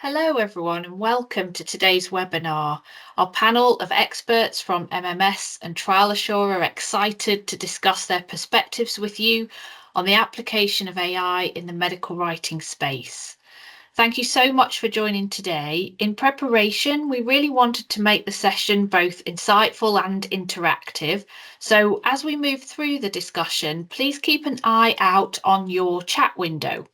Hello, everyone, and welcome to today's webinar. Our panel of experts from MMS and TrialAssure are excited to discuss their perspectives with you on the application of AI in the medical writing space. Thank you so much for joining today. In preparation, we really wanted to make the session both insightful and interactive. So as we move through the discussion, please keep an eye out on your chat window.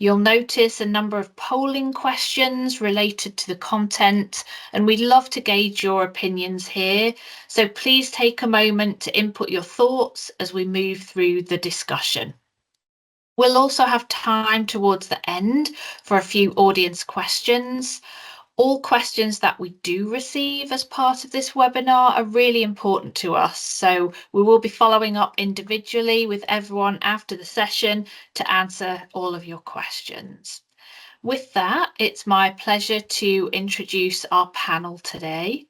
You'll notice a number of polling questions related to the content, and we'd love to gauge your opinions here. So please take a moment to input your thoughts as we move through the discussion. We'll also have time towards the end for a few audience questions. All questions that we do receive as part of this webinar are really important to us, so we will be following up individually with everyone after the session to answer all of your questions. With that, it's my pleasure to introduce our panel today.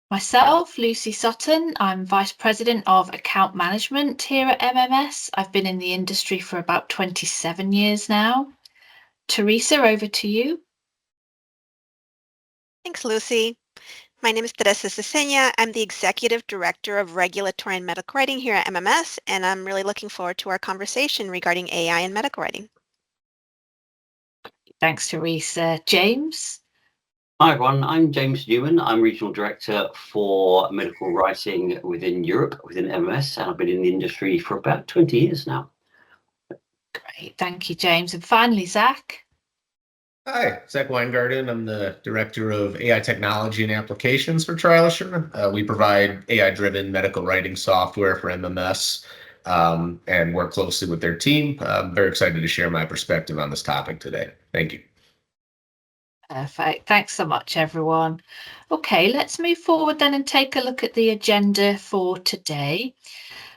Myself, Lucy Sutton, I'm Vice President of Account Management here at MMS. I've been in the industry for about 27 years now. Teresa, over to you. Thanks, Lucy. My name is Teresa Cesena. I'm the Executive Director of Regulatory and Medical Writing here at MMS, and I'm really looking forward to our conversation regarding AI in medical writing. Thanks, Teresa. James? Hi everyone, I'm James Newman. I'm Regional Director for Medical Writing within Europe, within MMS, and I've been in the industry for about 20 years now. Great, thank you, James. And finally, Zach. Hi, Zach Weingarten. I'm the Director of AI Technology and Applications for TrialAssure. We provide AI-driven medical writing software for MMS and work closely with their team. I'm very excited to share my perspective on this topic today. Thank you. Perfect. Thanks so much, everyone. Okay, let's move forward then and take a look at the agenda for today.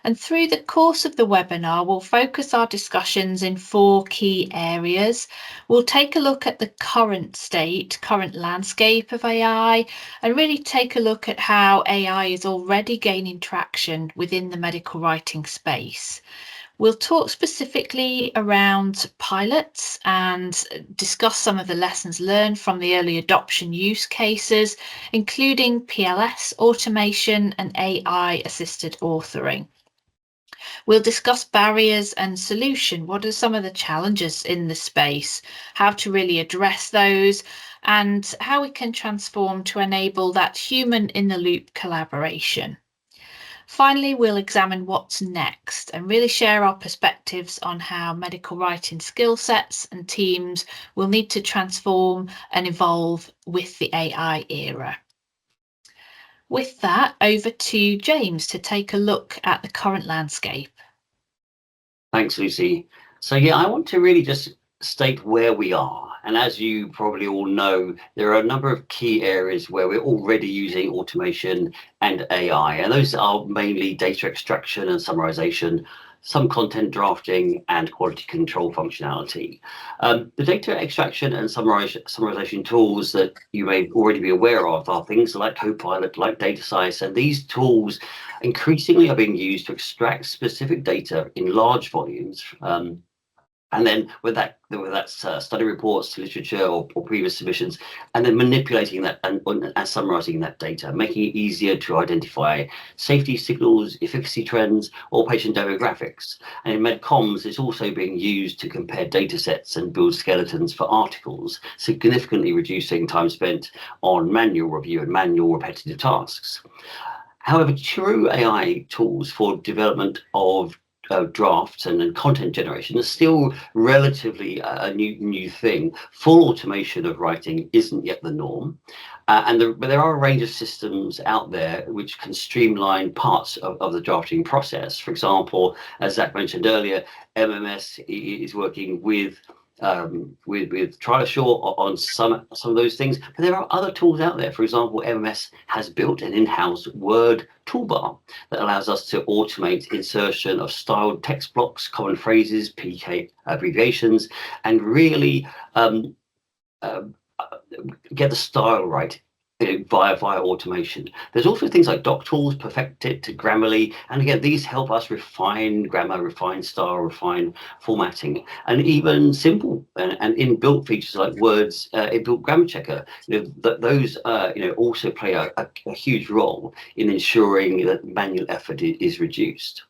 And through the course of the webinar, we'll focus our discussions in 4 key areas. We'll take a look at the current state, current landscape of AI, and really take a look at how AI is already gaining traction within the medical writing space. We'll talk specifically around pilots and discuss some of the lessons learned from the early adoption use cases, including PLS, automation, and AI-assisted authoring. We'll discuss barriers and solution. What are some of the challenges in the space, how to really address those, and how we can transform to enable that human-in-the-loop collaboration. Finally, we'll examine what's next and really share our perspectives on how medical writing skill sets and teams will need to transform and evolve with the AI era. With that, over to James to take a look at the current landscape. Thanks, Lucy. So yeah, I want to really just state where we are. And as you probably all know, there are a number of key areas where we're already using automation and AI. And those are mainly data extraction and summarization, some content drafting, and quality control functionality. The data extraction and summarization tools that you may already be aware of are things like Copilot, like DataScience, and these tools increasingly are being used to extract specific data in large volumes. And then whether that's study reports, literature, or previous submissions, and then manipulating that and summarizing that data, making it easier to identify safety signals, efficacy trends, or patient demographics. And in medcoms, it's also being used to compare data sets and build skeletons for articles, significantly reducing time spent on manual review and manual repetitive tasks. However, true AI tools for development of drafts and content generation is still relatively a new thing. Full automation of writing isn't yet the norm, but there are a range of systems out there which can streamline parts of the drafting process. For example, as Zach mentioned earlier, MMS is working with TrialAssure on some of those things, but there are other tools out there. For example, MMS has built an in-house Word toolbar that allows us to automate insertion of styled text blocks, common phrases, PK abbreviations, and really get the style right via automation. There's also things like doc tools, Perfectit to Grammarly, and again, these help us refine grammar, refine style, refine formatting, and even simple and inbuilt features like Word's inbuilt grammar checker. Those also play a huge role in ensuring that manual effort is reduced.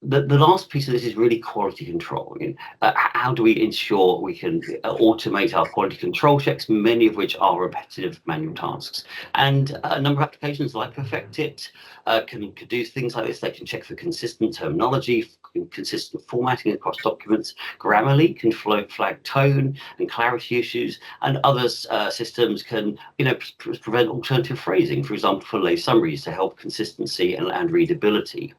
But the last piece of this is really quality control. How do we ensure we can automate our quality control checks, many of which are repetitive manual tasks? And a number of applications like Perfectit can do things like this. They can check for consistent terminology, consistent formatting across documents. Grammarly can flag tone and clarity issues, and other systems can prevent alternative phrasing, for example, for lay summaries to help consistency and readability.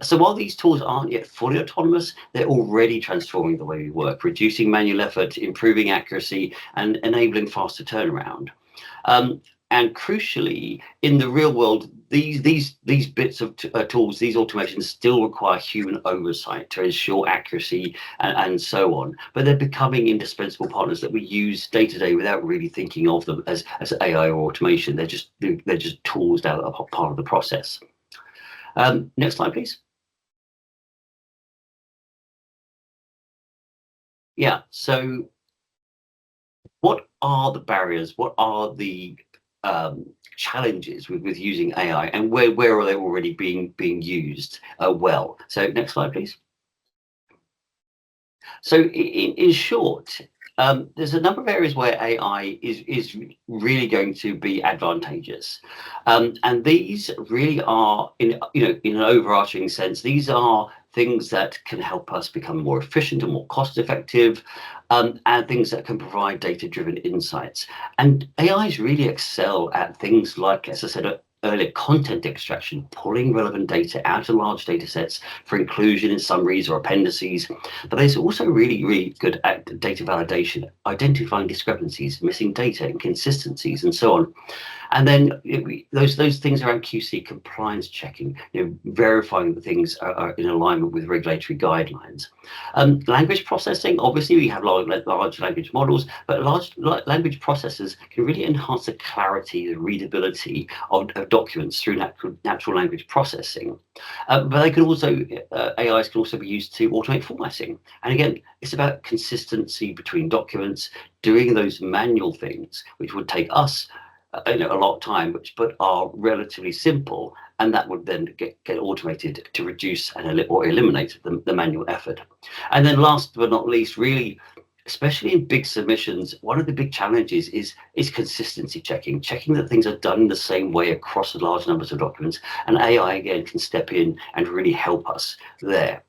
So while these tools aren't yet fully autonomous, they're already transforming the way we work, reducing manual effort, improving accuracy, and enabling faster turnaround. And crucially, in the real world, these bits of tools, these automations still require human oversight to ensure accuracy and so on. But they're becoming indispensable partners that we use day to day without really thinking of them as AI or automation. They're just tools that are part of the process. Next slide, please. Yeah, so what are the barriers? What are the challenges with using AI, and where are they already being used well? So next slide, please. So in short, there's a number of areas where AI is really going to be advantageous, and these really are in an overarching sense. These are things that can help us become more efficient and more cost effective, and things that can provide data-driven insights. And AIs really excel at things like, as I said earlier, content extraction, pulling relevant data out of large data sets for inclusion in summaries or appendices. But it's also really good at data validation, identifying discrepancies, missing data, inconsistencies, and so on. And then those things around QC, compliance checking, verifying that things are in alignment with regulatory guidelines. Language processing, obviously we have large language models, but large language processors can really enhance the clarity, the readability of documents through natural language processing. But they can also, AIs can also be used to automate formatting. And again, it's about consistency between documents, doing those manual things, which would take us a lot of time, but are relatively simple, and that would then get automated to reduce or eliminate the manual effort. And then last but not least, really, especially in big submissions, one of the big challenges is consistency checking that things are done the same way across large numbers of documents, and AI again can step in and really help us there.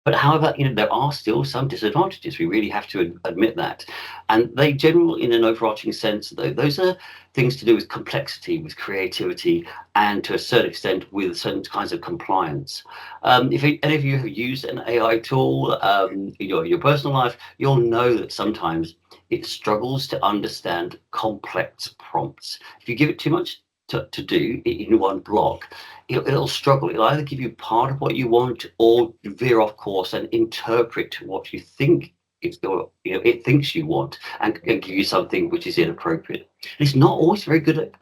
But however, there are still some disadvantages. We really have to admit that. And they generally, in an overarching sense, those are things to do with complexity, with creativity, and to a certain extent with certain kinds of compliance. If any of you have used an AI tool in your personal life, you'll know that sometimes it struggles to understand complex prompts. If you give it too much to do in one block, it'll struggle. It'll either give you part of what you want or veer off course and interpret what you think it thinks you want and give you something which is inappropriate. It's not always very good at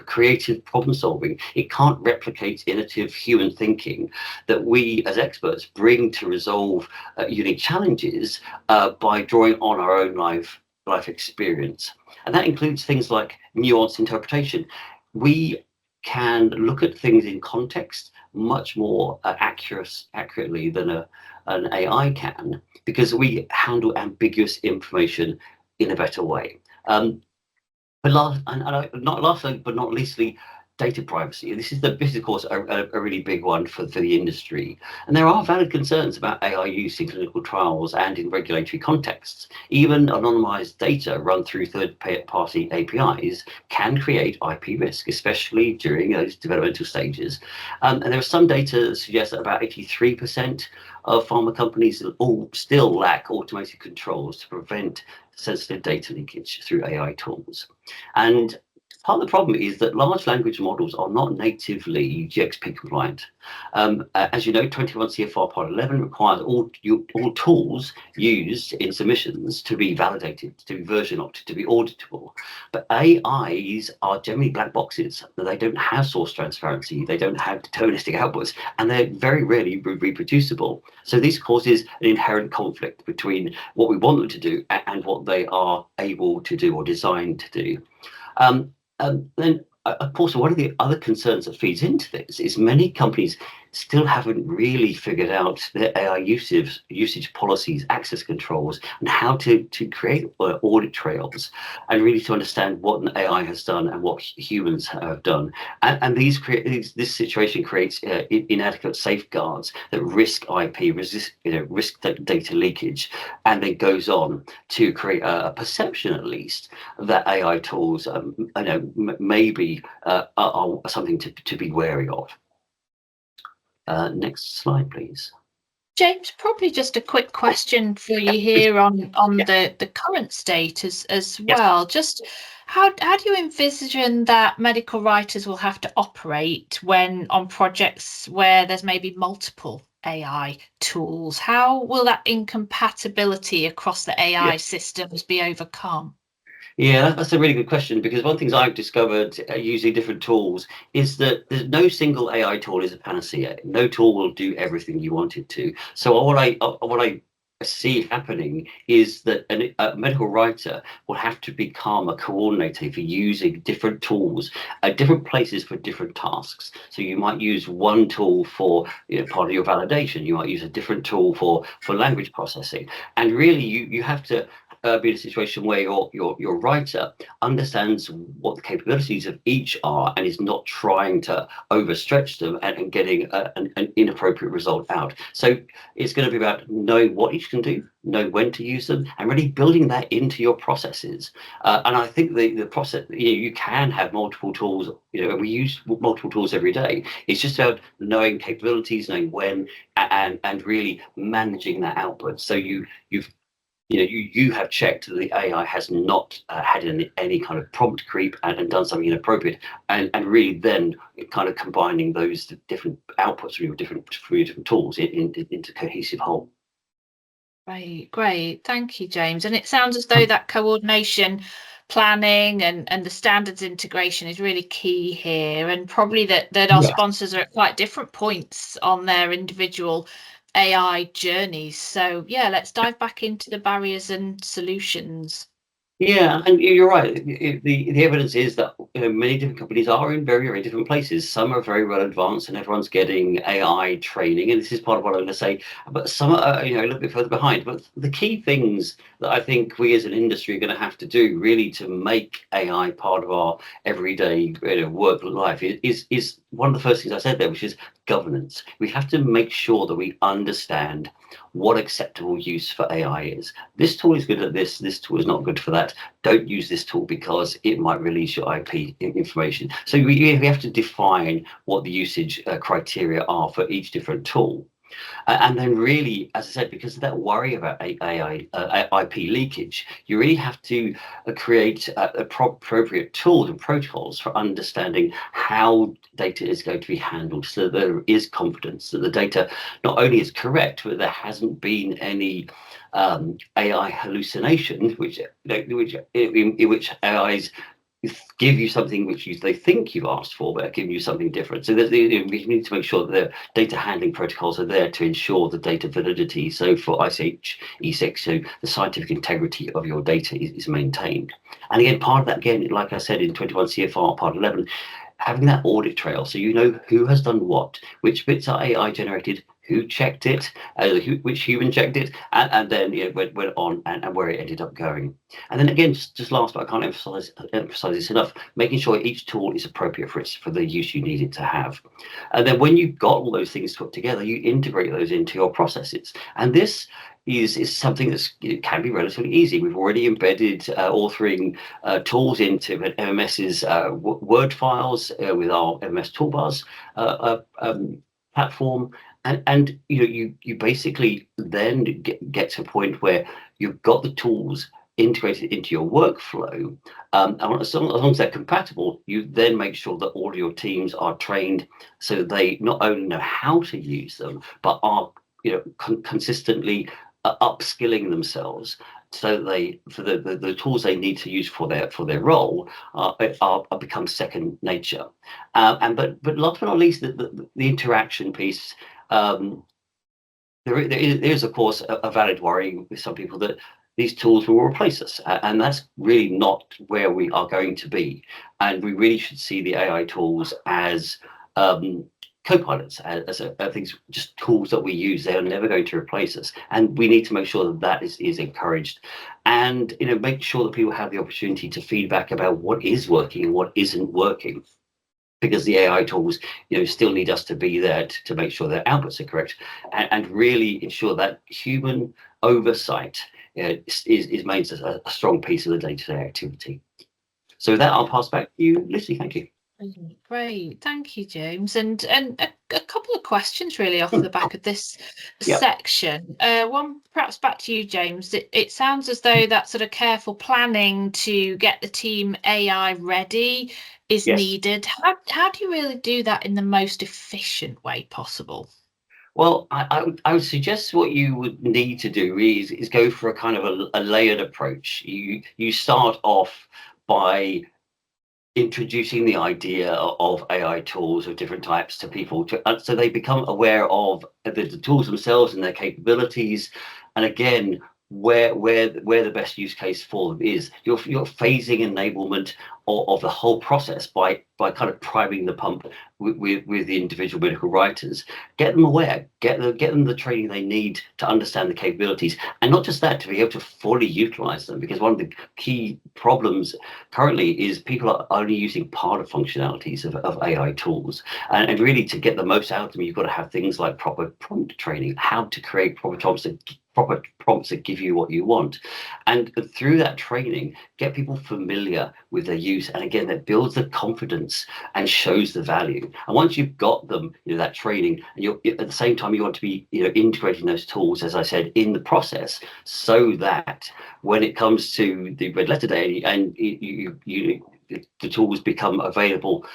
creative problem solving. It can't replicate innovative human thinking that we as experts bring to resolve unique challenges by drawing on our own life experience. And that includes things like nuanced interpretation. We can look at things in context much more accurately than an AI can, because we handle ambiguous information in a better way. But lastly, but not leastly, data privacy. This is, of course, a really big one for the industry. And there are valid concerns about AI use in clinical trials and in regulatory contexts. Even anonymized data run through third-party APIs can create IP risk, especially during those developmental stages. And there are some data that suggest that about 83% of pharma companies all still lack automated controls to prevent sensitive data leakage through AI tools. And Part of the problem is that large language models are not natively GXP compliant. As you know, 21 CFR Part 11 requires all tools used in submissions to be validated, to be version opted, to be auditable. But AIs are generally black boxes. They don't have source transparency, they don't have deterministic outputs, and they're very rarely reproducible. So this causes an inherent conflict between what we want them to do and what they are able to do or designed to do. Then, of course, one of the other concerns that feeds into this is many companies still haven't really figured out their AI usage policies, access controls, and how to create audit trails, and really to understand what an AI has done and what humans have done. And this situation creates inadequate safeguards that risk IP, risk data leakage, and then goes to create a perception, at least, that AI tools, maybe are something to be wary of. Next slide, please. James, probably just a quick question for you here on the current state as well. Just how do you envision that medical writers will have to operate when on projects where there's maybe multiple AI tools? How will that incompatibility across the AI systems be overcome? Yeah, that's a really good question, because one of the things I've discovered using different tools is that there's no single AI tool is a panacea. No tool will do everything you want it to. So what I see happening is that a medical writer will have to become a coordinator for using different tools at different places for different tasks. So you might use one tool for part of your validation. You might use a different tool for language processing, and really you have to be in a situation where your writer understands what the capabilities of each are and is not trying to overstretch them and getting an inappropriate result out. So it's going to be about knowing what each can do, know when to use them, and really building that into your processes. And I think the process, you can have multiple tools, and we use multiple tools every day. It's just about knowing capabilities, knowing when, and really managing that output. So you have checked that the AI has not had any kind of prompt creep and done something inappropriate, and really then kind of combining those different outputs from your different tools into cohesive whole. Great. Thank you, James. And it sounds as though that coordination, planning, and the standards integration is really key here, and probably that our sponsors are at quite different points on their individual AI journeys. So yeah, let's dive back into the barriers and solutions. Yeah, and you're right. The evidence is that many different companies are in very, very different places. Some are very well advanced, and everyone's getting AI training, and this is part of what I'm going to say. But some are, a little bit further behind. But the key things that I think we as an industry are going to have to do, really, to make AI part of our everyday work life is one of the first things I said there, which is governance. We have to make sure that we understand what acceptable use for AI is. This tool is good at this tool is not good for that. Don't use this tool because it might release your IP information. So we have to define what the usage criteria are for each different tool. And then really, as I said, because of that worry about AI, IP leakage, you really have to create appropriate tools and protocols for understanding how data is going to be handled, so that there is confidence that the data not only is correct, but there hasn't been any AI hallucination, in which AIs give you something which they think you've asked for, but are giving you something different. So we need to make sure that the data handling protocols are there to ensure the data validity. So for ICH E6, so the scientific integrity of your data is maintained. And again, part of that, again, like I said, in 21 CFR Part 11, having that audit trail, so you know who has done what, which bits are AI generated, who checked it, which human checked it, and then went on and where it ended up going. And then again, just last, but I can't emphasize this enough, making sure each tool is appropriate for the use you need it to have. And then when you've got all those things put together, you integrate those into your processes. And this is something that can be relatively easy. We've already embedded authoring tools into MMS's Word files with our MMS toolbars platform. And you basically then get to a point where you've got the tools integrated into your workflow, and as long as they're compatible, you then make sure that all your teams are trained so they not only know how to use them, but are consistently upskilling themselves so that they for the tools they need to use for their role are become second nature. But last but not least, the interaction piece. There is, of course, a valid worry with some people that these tools will replace us, and that's really not where we are going to be. And we really should see the AI tools as co-pilots, as things, just tools that we use. They are never going to replace us, and we need to make sure that that is encouraged, and make sure that people have the opportunity to feedback about what is working and what isn't working, because the AI tools, still need us to be there to make sure their outputs are correct, and really ensure that human oversight remains a strong piece of the day-to-day activity. So with that, I'll pass back to you, Lucy. Thank you. Great, thank you, James. And a couple of questions really off the back of this Yep. section. One perhaps back to you, James. It sounds as though that sort of careful planning to get the team AI ready is Yes. needed. How do you really do that in the most efficient way possible? Well, I would suggest what you would need to do is go for a kind of a layered approach. You start off by introducing the idea of AI tools of different types to people, so they become aware of the tools themselves and their capabilities. And again, where the best use case for them is, you're phasing enablement of the whole process by kind of priming the pump with the individual medical writers. Get them aware, get them the training they need to understand the capabilities, and not just that, to be able to fully utilize them. Because one of the key problems currently is people are only using part of functionalities of AI tools, and really to get the most out of them, you've got to have things like proper prompt training, how to create proper prompts that give you what you want. And through that training, get people familiar with their use, and again, that builds the confidence and shows the value. And once you've got them, that training, and you're at the same time, you want to be integrating those tools, as I said, in the process, so that when it comes to the red letter day and the tools become available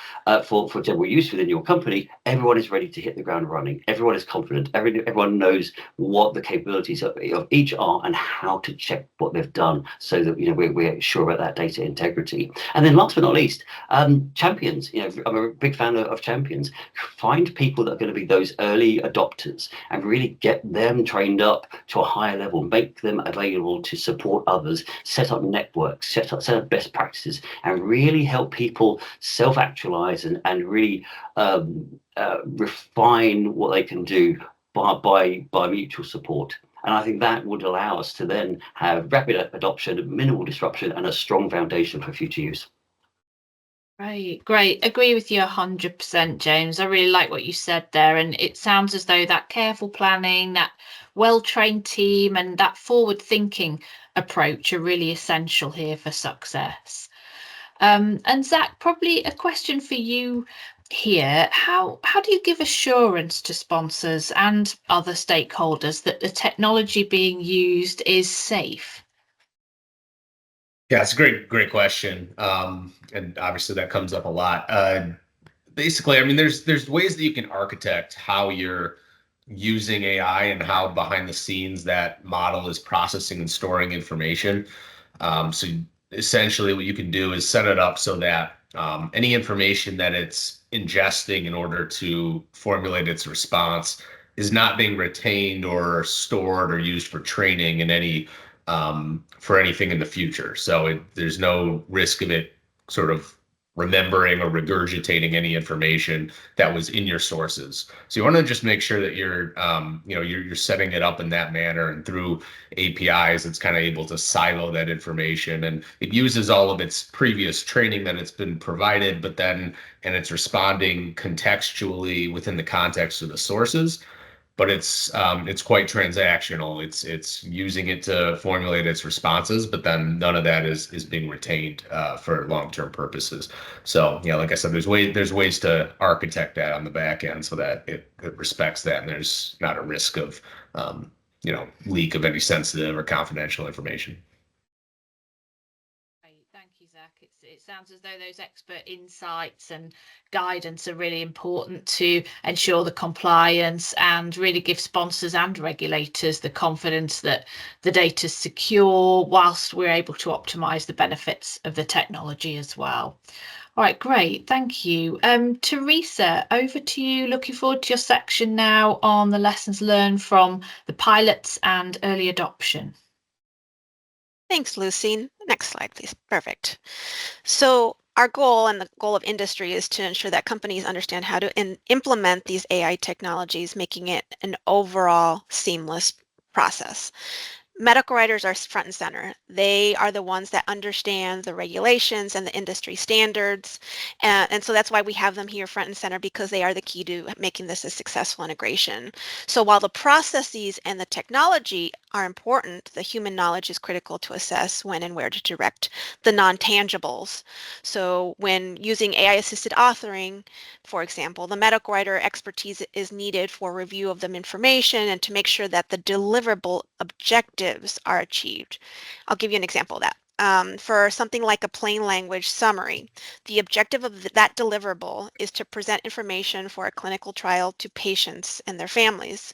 for general use within your company, everyone is ready to hit the ground running. Everyone is confident. Everyone knows what the capabilities of each are and how to check what they've done, so that we're sure about that data integrity. And then last but not least, champions. I'm a big fan of champions. Find people that are going to be those early adopters and really get them trained up to a higher level, make them available to support others, set up networks, set up best practices, and really help people self-actualize and really refine what they can do by mutual support. And I think that would allow us to then have rapid adoption, minimal disruption, and a strong foundation for future use. Right, great. Agree with you 100%, James. I really like what you said there. And it sounds as though that careful planning, that well-trained team, and that forward-thinking approach are really essential here for success. And Zach, probably a question for you here. How do you give assurance to sponsors and other stakeholders that the technology being used is safe? Yeah, it's a great question. And obviously that comes up a lot. Basically, I mean, there's ways that you can architect how you're using AI and how behind the scenes that model is processing and storing information. So essentially what you can do is set it up so that any information that it's ingesting in order to formulate its response is not being retained or stored or used for training in any for anything in the future. So there's no risk of it sort of remembering or regurgitating any information that was in your sources. So you want to just make sure that you're setting it up in that manner, and through APIs, it's kind of able to silo that information, and it uses all of its previous training that it's been provided, and it's responding contextually within the context of the sources. But it's quite transactional. It's using it to formulate its responses, but then none of that is being retained for long-term purposes. So like I said, there's ways to architect that on the back end so that it respects that, and there's not a risk of leak of any sensitive or confidential information. It sounds as though those expert insights and guidance are really important to ensure the compliance and really give sponsors and regulators the confidence that the data is secure whilst we're able to optimise the benefits of the technology as well. All right, great, thank you. Teresa, over to you. Looking forward to your section now on the lessons learned from the pilots and early adoption. Thanks, Lucy. Next slide, please. Perfect. So our goal and the goal of industry is to ensure that companies understand how to implement these AI technologies, making it an overall seamless process. Medical writers are front and center. They are the ones that understand the regulations and the industry standards. And so that's why we have them here front and center, because they are the key to making this a successful integration. So while the processes and the technology are important, the human knowledge is critical to assess when and where to direct the non-tangibles. So when using AI-assisted authoring, for example, the medical writer expertise is needed for review of the information and to make sure that the deliverable objectives are achieved. I'll give you an example of that. For something like a plain language summary, the objective of that deliverable is to present information for a clinical trial to patients and their families.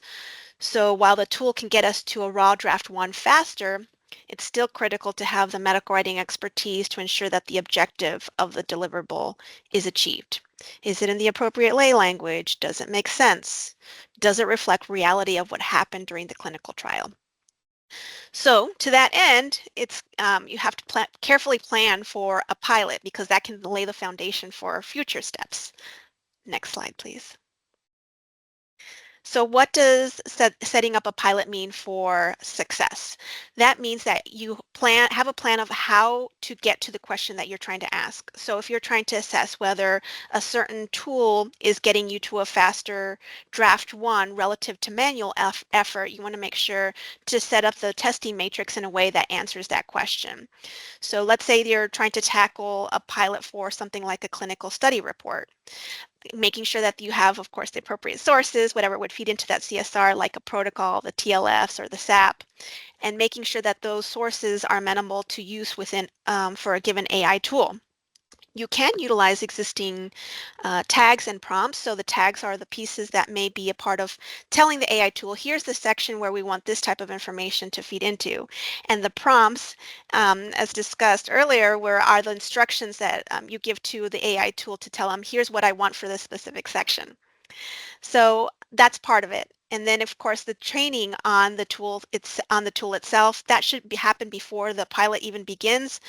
So while the tool can get us to a raw draft 1 faster, it's still critical to have the medical writing expertise to ensure that the objective of the deliverable is achieved. Is it in the appropriate lay language? Does it make sense? Does it reflect reality of what happened during the clinical trial? So to that end, it's you have to carefully plan for a pilot, because that can lay the foundation for future steps. Next slide, please. So what does setting up a pilot mean for success? That means that you have a plan of how to get to the question that you're trying to ask. So if you're trying to assess whether a certain tool is getting you to a faster draft 1 relative to manual effort, you want to make sure to set up the testing matrix in a way that answers that question. So let's say you're trying to tackle a pilot for something like a clinical study report. Making sure that you have, of course, the appropriate sources, whatever would feed into that CSR, like a protocol, the TLFs or the SAP, and making sure that those sources are amenable to use within for a given AI tool. You can utilize existing tags and prompts. So the tags are the pieces that may be a part of telling the AI tool, here's the section where we want this type of information to feed into. And the prompts, as discussed earlier, are the instructions that you give to the AI tool to tell them, here's what I want for this specific section. So that's part of it. And then, of course, the training on the tool itself, that should happen before the pilot even begins.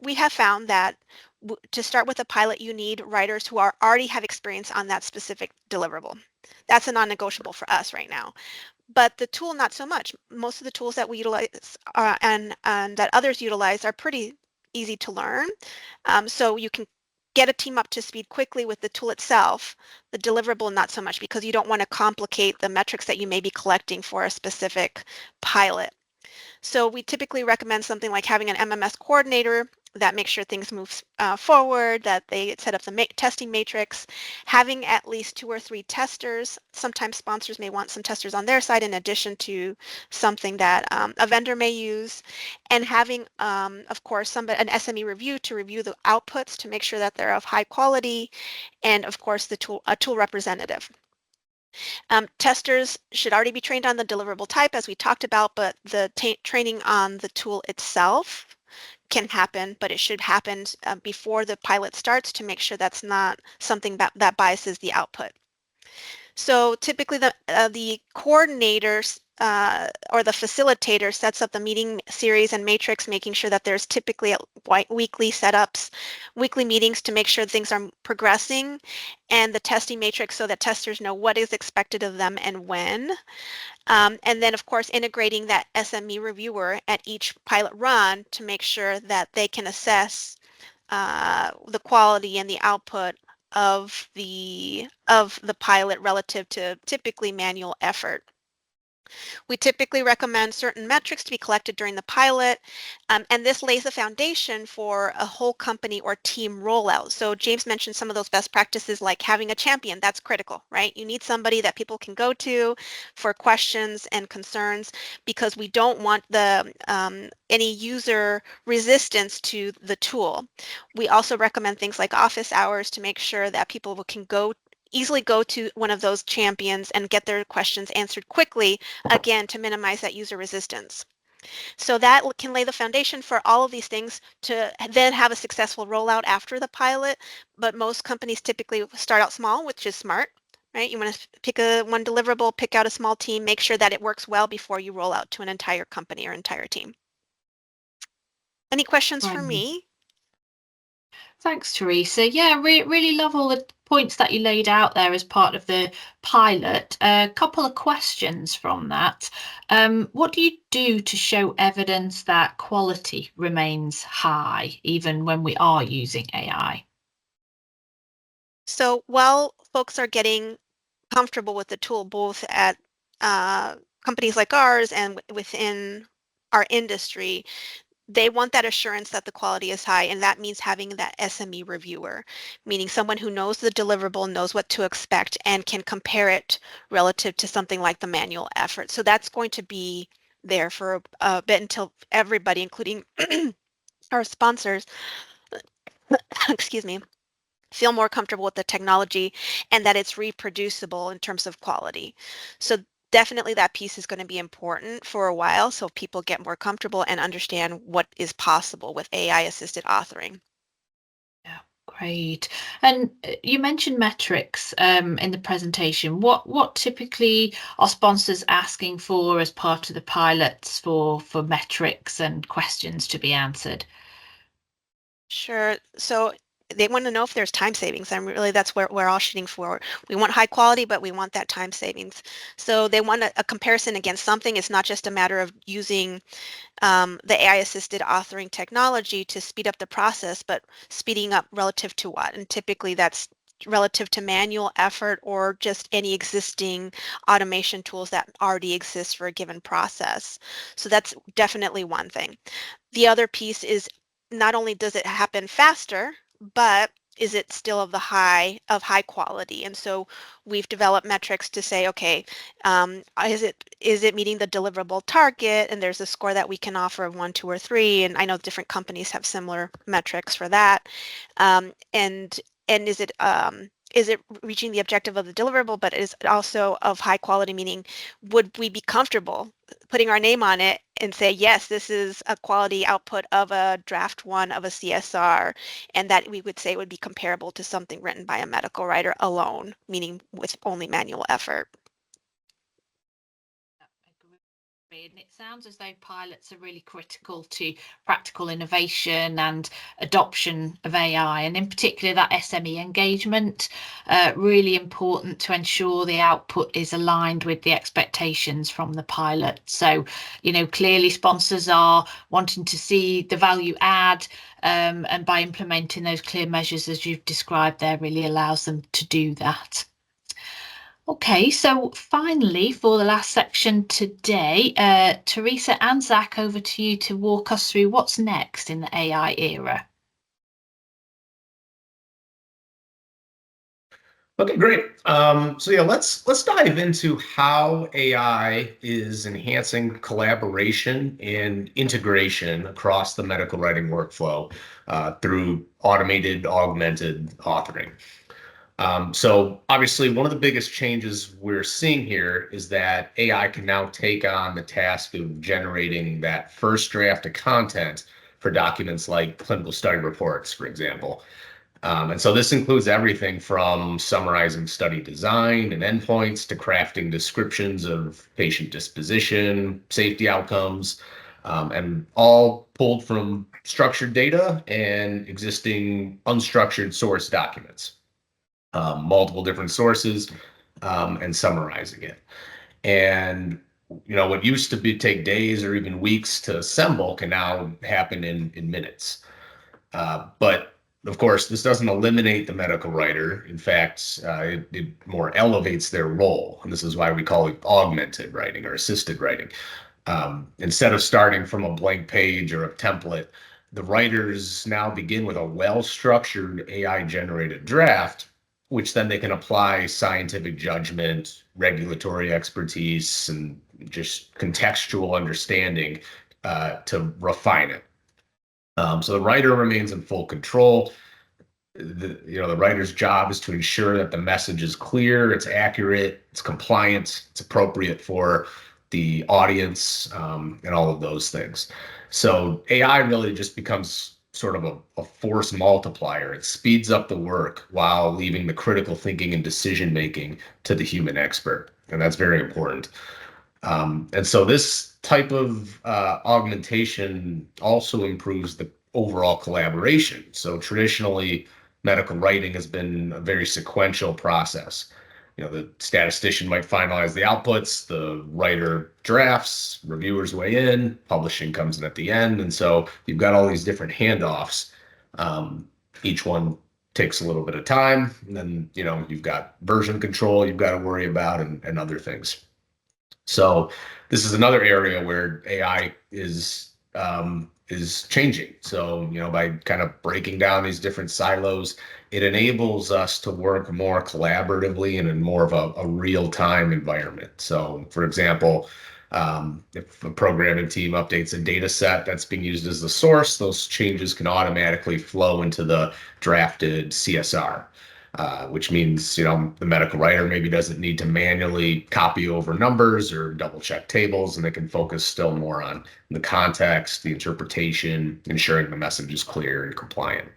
We have found that to start with a pilot, you need writers who already have experience on that specific deliverable. That's a non-negotiable for us right now. But the tool, not so much. Most of the tools that we utilize and that others utilize are pretty easy to learn. So you can get a team up to speed quickly with the tool itself. The deliverable, not so much, because you don't want to complicate the metrics that you may be collecting for a specific pilot. So we typically recommend something like having an MMS coordinator that makes sure things move forward, that they set up the testing matrix, having at least 2 or 3 testers. Sometimes sponsors may want some testers on their side in addition to something that a vendor may use, and having, of course, an SME review to review the outputs to make sure that they're of high quality, and of course a tool representative. Testers should already be trained on the deliverable type, as we talked about, but the training on the tool itself can happen, but it should happen before the pilot starts to make sure that's not something that biases the output. So typically the coordinators or the facilitator sets up the meeting series and matrix, making sure that there's typically weekly setups, weekly meetings to make sure things are progressing, and the testing matrix so that testers know what is expected of them and when. And then, of course, integrating that SME reviewer at each pilot run to make sure that they can assess the quality and the output of the pilot relative to typically manual effort. We typically recommend certain metrics to be collected during the pilot, and this lays the foundation for a whole company or team rollout. So James mentioned some of those best practices like having a champion. That's critical, right? You need somebody that people can go to for questions and concerns because we don't want any user resistance to the tool. We also recommend things like office hours to make sure that people can easily go to one of those champions and get their questions answered quickly, again, to minimize that user resistance. So that can lay the foundation for all of these things to then have a successful rollout after the pilot. But most companies typically start out small, which is smart, right? You want to pick one deliverable, pick out a small team, make sure that it works well before you roll out to an entire company or entire team. Any questions for Right. me? Thanks, Teresa. Yeah, really love all the points that you laid out there as part of the pilot. A couple of questions from that. What do you do to show evidence that quality remains high, even when we are using AI? So while folks are getting comfortable with the tool, both at uh, companies like ours and within our industry, they want that assurance that the quality is high, and that means having that SME reviewer, meaning someone who knows the deliverable, knows what to expect, and can compare it relative to something like the manual effort. So that's going to be there for a bit until everybody, including our sponsors, excuse me, feel more comfortable with the technology and that it's reproducible in terms of quality. So definitely that piece is going to be important for a while so people get more comfortable and understand what is possible with AI assisted authoring. Yeah, great. And you mentioned metrics in the presentation. What typically are sponsors asking for as part of the pilots for metrics and questions to be answered? Sure. So they want to know if there's time savings, and really that's where we're all shooting for. We want high quality, but we want that time savings. So they want a comparison against something. It's not just a matter of using the AI-assisted authoring technology to speed up the process, but speeding up relative to what? And typically that's relative to manual effort or just any existing automation tools that already exist for a given process. So that's definitely one thing. The other piece is not only does it happen faster, but is it still of high quality? And so we've developed metrics to say, okay, is it meeting the deliverable target? And there's a score that we can offer of 1, 2, or 3. And I know different companies have similar metrics for that. And is it reaching the objective of the deliverable, but is it also of high quality, meaning would we be comfortable putting our name on it and say, yes, this is a quality output of a draft one of a CSR, and that we would say would be comparable to something written by a medical writer alone, meaning with only manual effort. And it sounds as though pilots are really critical to practical innovation and adoption of AI, and in particular that SME engagement, really important to ensure the output is aligned with the expectations from the pilot. So, clearly sponsors are wanting to see the value add, and by implementing those clear measures as you've described there really allows them to do that. Okay, so finally, for the last section today, Teresa and Zach, over to you to walk us through what's next in the AI era. Okay, great. So yeah, let's dive into how AI is enhancing collaboration and integration across the medical writing workflow through automated, augmented authoring. So obviously, one of the biggest changes we're seeing here is that AI can now take on the task of generating that first draft of content for documents like clinical study reports, for example. And so this includes everything from summarizing study design and endpoints to crafting descriptions of patient disposition, safety outcomes, and all pulled from structured data and existing unstructured source documents, multiple different sources, and summarizing it. And what used to take days or even weeks to assemble can now happen in minutes. But Of course, this doesn't eliminate the medical writer. In fact, it more elevates their role. And this is why we call it augmented writing or assisted writing. Instead of starting from a blank page or a template, the writers now begin with a well-structured AI-generated draft, which then they can apply scientific judgment, regulatory expertise, and just contextual understanding to refine it. So the writer remains in full control. The writer's job is to ensure that the message is clear, it's accurate, it's compliant, it's appropriate for the audience, and all of those things. So AI really just becomes sort of a force multiplier. It speeds up the work while leaving the critical thinking and decision making to the human expert, and that's very important. And so this type of augmentation also improves the overall collaboration. So traditionally, medical writing has been a very sequential process. The statistician might finalize the outputs, the writer drafts, reviewers weigh in, publishing comes in at the end. And so you've got all these different handoffs. Each one takes a little bit of time. And then, you've got version control you've got to worry about and other things. So this is another area where AI is changing. So by kind of breaking down these different silos, it enables us to work more collaboratively and in more of a real-time environment. So, for example, if a programming team updates a data set that's being used as the source, those changes can automatically flow into the drafted CSR. Which means, the medical writer maybe doesn't need to manually copy over numbers or double check tables, and they can focus still more on the context, the interpretation, ensuring the message is clear and compliant.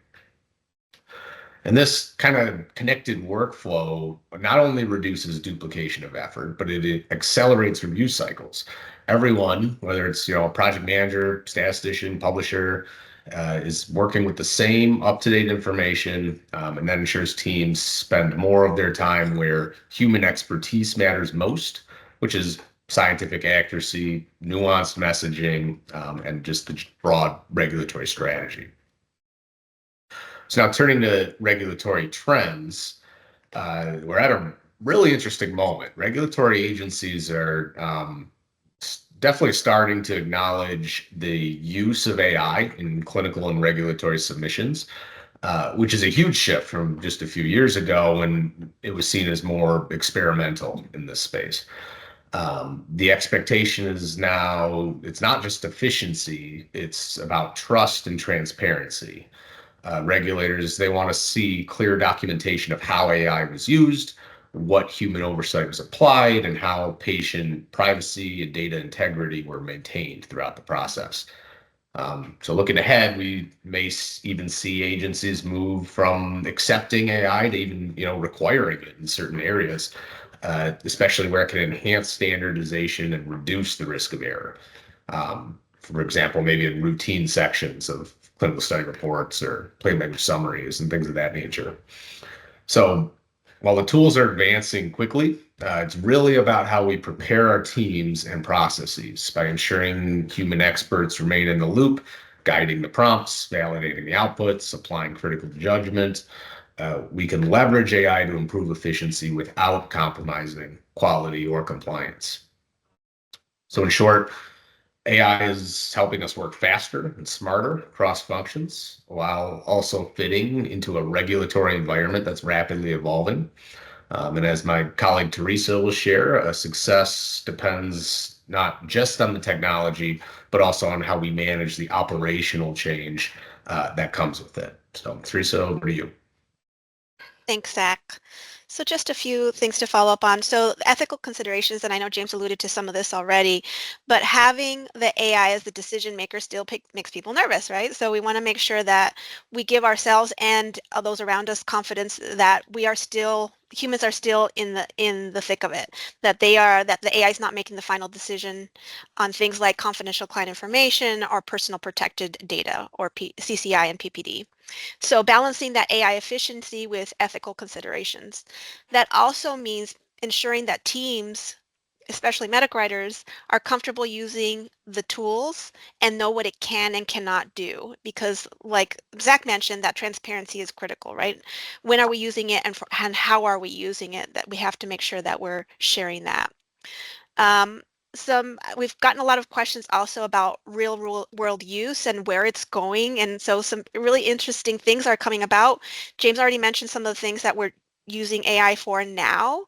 And this kind of connected workflow not only reduces duplication of effort, but it accelerates review cycles. Everyone, whether it's a project manager, statistician, publisher, is working with the same up-to-date information, and that ensures teams spend more of their time where human expertise matters most, which is scientific accuracy, nuanced messaging, and just the broad regulatory strategy. So now turning to regulatory trends, we're at a really interesting moment. Regulatory agencies are definitely starting to acknowledge the use of AI in clinical and regulatory submissions, which is a huge shift from just a few years ago when it was seen as more experimental in this space. The expectation is now it's not just efficiency, it's about trust and transparency. Regulators, they want to see clear documentation of how AI was used, what human oversight was applied, and how patient privacy and data integrity were maintained throughout the process. So looking ahead, we may even see agencies move from accepting AI to even, requiring it in certain areas, especially where it can enhance standardization and reduce the risk of error. For example, maybe in routine sections of clinical study reports or plain language summaries and things of that nature. So while the tools are advancing quickly, it's really about how we prepare our teams and processes by ensuring human experts remain in the loop, guiding the prompts, validating the outputs, applying critical judgment. We can leverage AI to improve efficiency without compromising quality or compliance. So in short, AI is helping us work faster and smarter across functions while also fitting into a regulatory environment that's rapidly evolving. And as my colleague Teresa will share, success depends not just on the technology, but also on how we manage the operational change that comes with it. So Teresa, over to you. Thanks, Zach. So just a few things to follow up on. So ethical considerations, and I know James alluded to some of this already, but having the AI as the decision maker still makes people nervous, right? So we want to make sure that we give ourselves and those around us confidence that humans are still in the thick of it, that the AI is not making the final decision on things like confidential client information or personal protected data or CCI and PPD. So balancing that AI efficiency with ethical considerations. That also means ensuring that teams especially medical writers, are comfortable using the tools and know what it can and cannot do. Because like Zach mentioned, that transparency is critical, right? When are we using it and how are we using it? That we have to make sure that we're sharing that. Um, we've gotten a lot of questions also about world use and where it's going. And so some really interesting things are coming about. James already mentioned some of the things that we're using AI for now.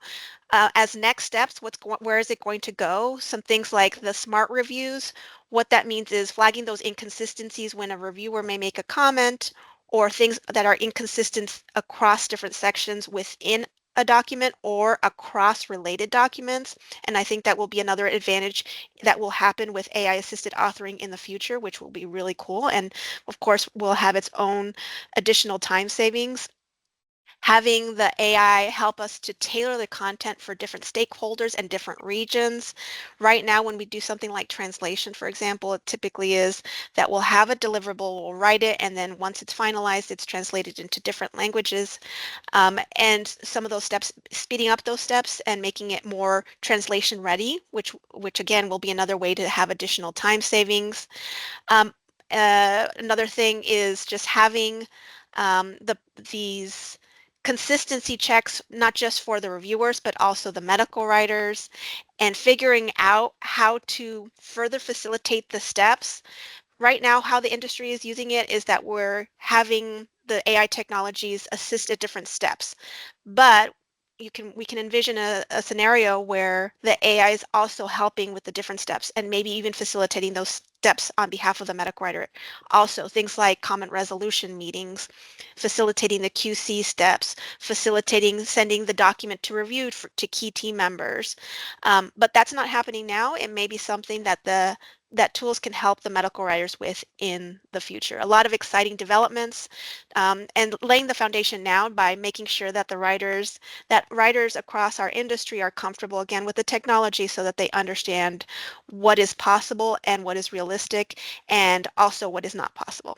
As next steps, where is it going to go? Some things like the smart reviews. What that means is flagging those inconsistencies when a reviewer may make a comment or things that are inconsistent across different sections within a document or across related documents. And I think that will be another advantage that will happen with AI assisted authoring in the future, which will be really cool. And of course, will have its own additional time savings. Having the AI help us to tailor the content for different stakeholders and different regions. Right now, when we do something like translation, for example, it typically is that we'll have a deliverable, we'll write it, and then once it's finalized, it's translated into different languages. And some of those steps, speeding up those steps and making it more translation ready, which again will be another way to have additional time savings. Um, Another thing is just having these consistency checks, not just for the reviewers, but also the medical writers, and figuring out how to further facilitate the steps. Right now, how the industry is using it is that we're having the AI technologies assist at different steps. But we can envision a scenario where the AI is also helping with the different steps and maybe even facilitating those steps on behalf of the medical writer. Also, things like comment resolution meetings, facilitating the QC steps, facilitating sending the document to review to key team members. But that's not happening now. It may be something that that tools can help the medical writers with in the future. A lot of exciting developments and laying the foundation now by making sure that writers across our industry are comfortable again with the technology so that they understand what is possible and what is realistic and also what is not possible.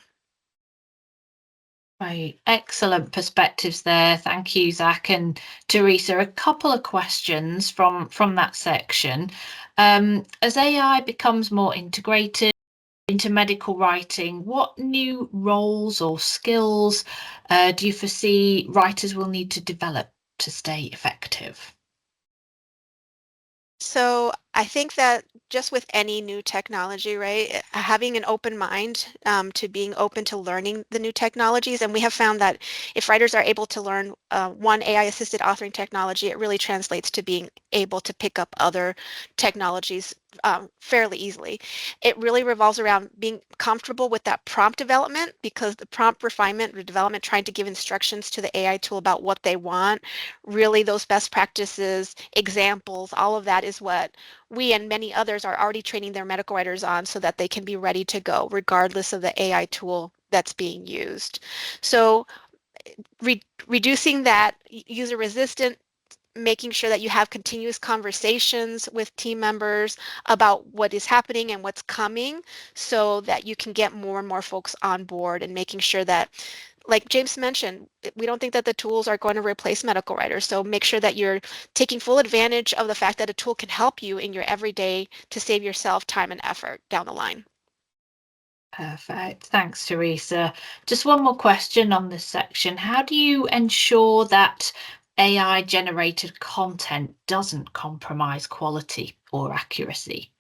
Right, excellent perspectives there. Thank you, Zach and Teresa. A couple of questions from that section. As AI becomes more integrated into medical writing, what new roles or skills do you foresee writers will need to develop to stay effective? So I think that just with any new technology, right, having an open mind to being open to learning the new technologies. And we have found that if writers are able to learn one AI-assisted authoring technology, it really translates to being able to pick up other technologies fairly easily. It really revolves around being comfortable with that prompt development because the prompt refinement or development, trying to give instructions to the AI tool about what they want, really those best practices, examples, all of that is what we and many others are already training their medical writers on so that they can be ready to go regardless of the AI tool that's being used. So reducing that user resistant, making sure that you have continuous conversations with team members about what is happening and what's coming so that you can get more and more folks on board, and making sure that, like James mentioned, we don't think that the tools are going to replace medical writers. So make sure that you're taking full advantage of the fact that a tool can help you in your everyday to save yourself time and effort down the line. Perfect. Thanks, Teresa. Just one more question on this section. How do you ensure that AI generated content doesn't compromise quality or accuracy?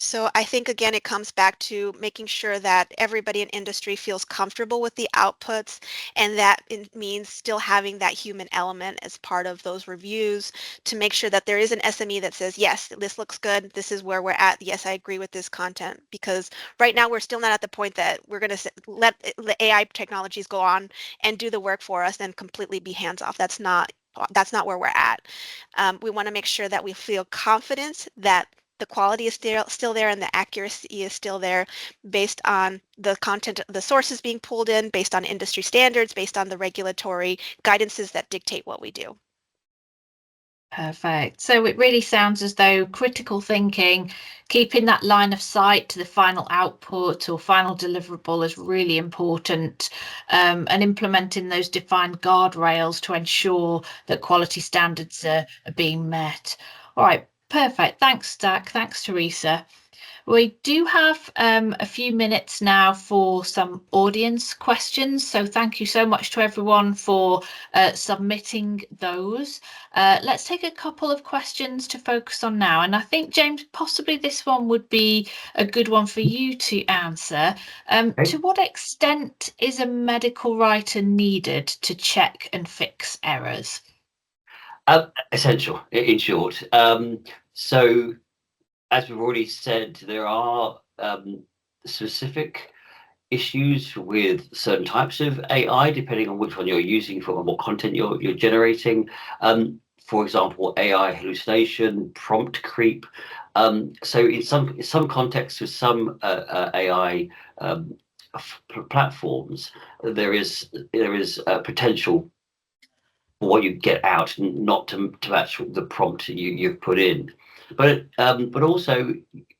So I think again, it comes back to making sure that everybody in industry feels comfortable with the outputs, and that it means still having that human element as part of those reviews to make sure that there is an SME that says, yes, this looks good. This is where we're at. Yes, I agree with this content. Because right now we're still not at the point that we're going to let the AI technologies go on and do the work for us and completely be hands off. That's not where we're at. We want to make sure that we feel confident that the quality is still there and the accuracy is still there based on the content, the sources being pulled in, based on industry standards, based on the regulatory guidances that dictate what we do. Perfect. So it really sounds as though critical thinking, keeping that line of sight to the final output or final deliverable is really important, and implementing those defined guardrails to ensure that quality standards are being met. All right, perfect. Thanks, Zach. Thanks, Teresa. We do have a few minutes now for some audience questions. So thank you so much to everyone for submitting those. Let's take a couple of questions to focus on now. And I think, James, possibly this one would be a good one for you to answer. Okay. To what extent is a medical writer needed to check and fix errors? Essential, in short. So as we've already said, there are specific issues with certain types of AI, depending on which one you're using for and what content you're generating. For example, AI hallucination, prompt creep. So in some contexts with some AI platforms, there is potential for what you get out, not to match the prompt you've put in. But also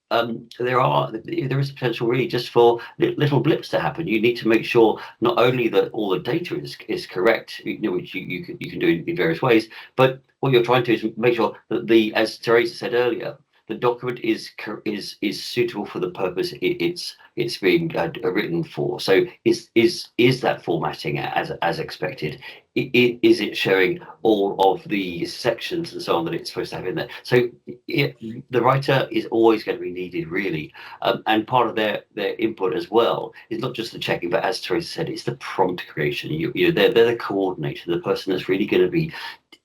there is potential really just for little blips to happen. You need to make sure not only that all the data is correct, which you can do in various ways, but what you're trying to do is make sure that as Teresa said earlier, the document is suitable for the purpose it's being written for. So is that formatting as expected? Is it showing all of the sections and so on that it's supposed to have in there? So the writer is always going to be needed, really, and part of their input as well is not just the checking, but as Teresa said, it's the prompt creation. They're the coordinator, the person that's really going to be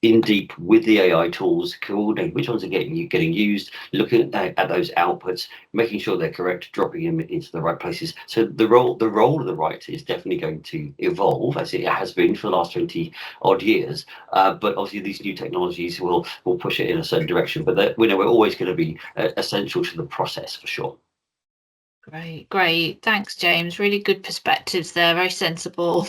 in deep with the AI tools, coordinate which ones are getting used, looking at those outputs, making sure they're correct, dropping them into the right places. So the role of the writer is definitely going to evolve, as it has been for the last 20 odd years. But obviously these new technologies will push it in a certain direction. But we're always going to be essential to the process for sure. Great. Thanks, James. Really good perspectives there. Very sensible.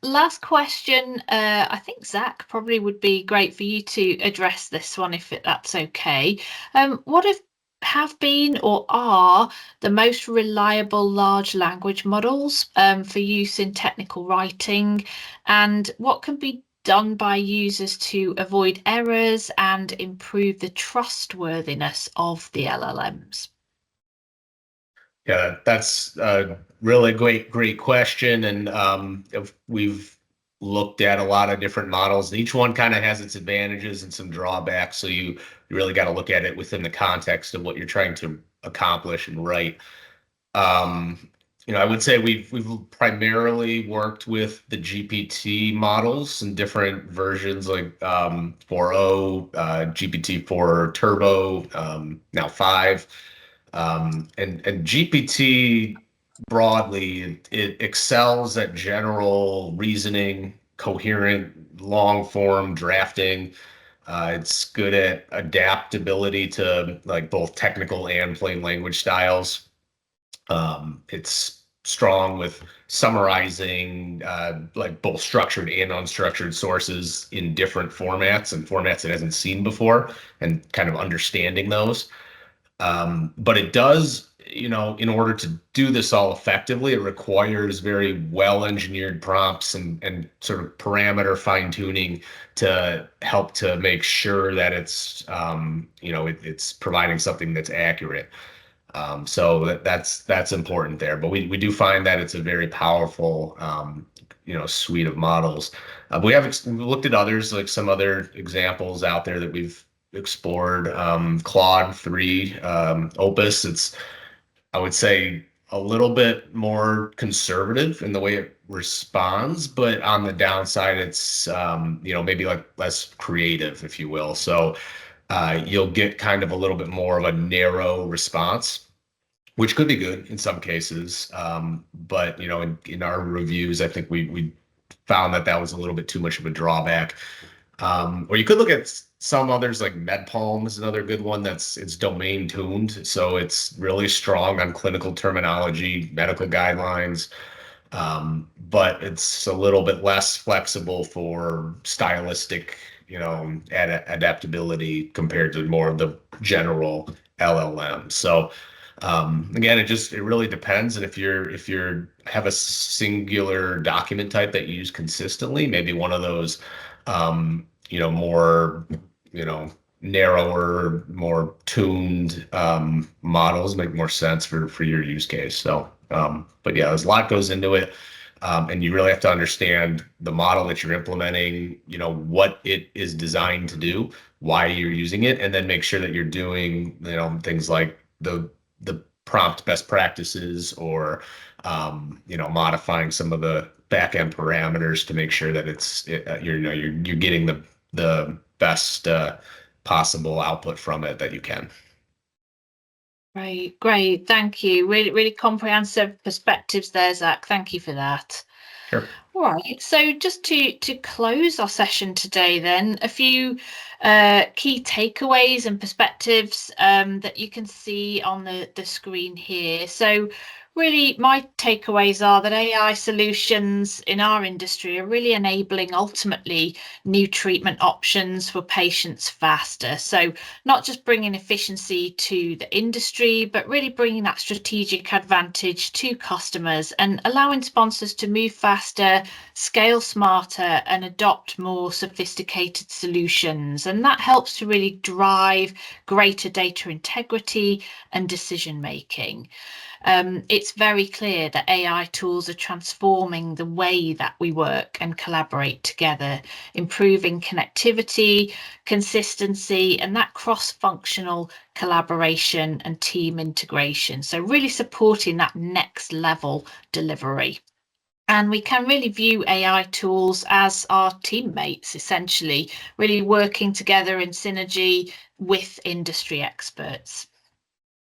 Last question. I think Zach probably would be great for you to address this one, if that's okay. What have been or are the most reliable large language models for use in technical writing, and what can be done by users to avoid errors and improve the trustworthiness of the LLMs? Yeah, that's a really great question. And we've looked at a lot of different models, and each one kind of has its advantages and some drawbacks. So you really got to look at it within the context of what you're trying to accomplish and write. I would say we've primarily worked with the GPT models and different versions like 4.0, GPT-4 Turbo, now 5. And GPT broadly, it excels at general reasoning, coherent, long form drafting. It's good at adaptability to like both technical and plain language styles. It's strong with summarizing like both structured and unstructured sources in different formats and formats it hasn't seen before, and kind of understanding those. But it does, in order to do this all effectively, it requires very well engineered prompts and sort of parameter fine tuning to help to make sure that it's providing something that's accurate. So that's important there. But we do find that it's a very powerful, suite of models. We've looked at others, like some other examples out there that we've explored. Claude 3, Opus. It's, I would say, a little bit more conservative in the way it responds, but on the downside, it's maybe like less creative, if you will. So you'll get kind of a little bit more of a narrow response, which could be good in some cases. But in our reviews, I think we found that was a little bit too much of a drawback. Or you could look at some others, like MedPalm is another good one. It's domain tuned, so it's really strong on clinical terminology, medical guidelines, but it's a little bit less flexible for stylistic adaptability compared to more of the general LLM. So again, it really depends. And if you're have a singular document type that you use consistently, maybe one of those more narrower, more tuned models make more sense for your use case. So but yeah, there's a lot goes into it. And you really have to understand the model that you're implementing, what it is designed to do, why you're using it, and then make sure that you're doing, things like the prompt best practices, or modifying some of the back-end parameters to make sure that you're getting the best possible output from it that you can. Great. Thank you. Really, really comprehensive perspectives there, Zach. Thank you for that. Sure. All right. So just to close our session today, then, a few key takeaways and perspectives that you can see on the screen here. So really, my takeaways are that AI solutions in our industry are really enabling ultimately new treatment options for patients faster. So not just bringing efficiency to the industry, but really bringing that strategic advantage to customers and allowing sponsors to move faster, scale smarter, and adopt more sophisticated solutions. And that helps to really drive greater data integrity and decision making. It's very clear that AI tools are transforming the way that we work and collaborate together, improving connectivity, consistency, and that cross-functional collaboration and team integration. So really supporting that next level delivery. And we can really view AI tools as our teammates, essentially, really working together in synergy with industry experts.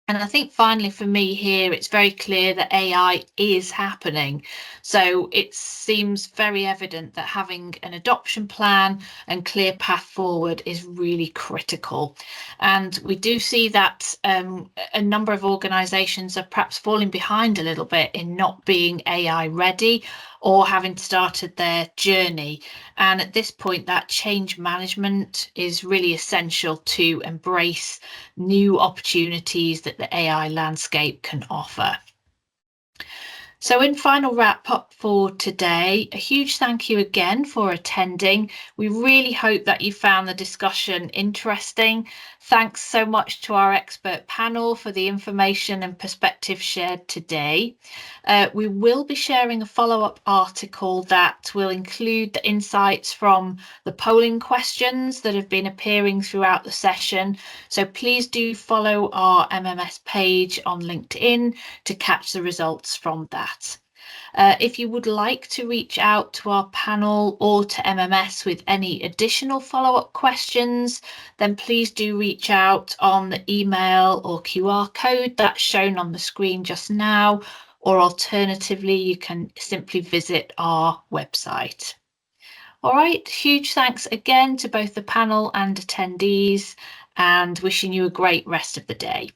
And I think finally for me here, it's very clear that AI is happening. So it seems very evident that having an adoption plan and clear path forward is really critical. And we do see that a number of organisations are perhaps falling behind a little bit in not being AI ready or having started their journey. And at this point, that change management is really essential to embrace new opportunities that the AI landscape can offer. So in final wrap up for today, a huge thank you again for attending. We really hope that you found the discussion interesting. Thanks so much to our expert panel for the information and perspective shared today. We will be sharing a follow-up article that will include the insights from the polling questions that have been appearing throughout the session. So please do follow our MMS page on LinkedIn to catch the results from that. If you would like to reach out to our panel or to MMS with any additional follow-up questions, then please do reach out on the email or QR code that's shown on the screen just now, or alternatively, you can simply visit our website. All right, huge thanks again to both the panel and attendees, and wishing you a great rest of the day.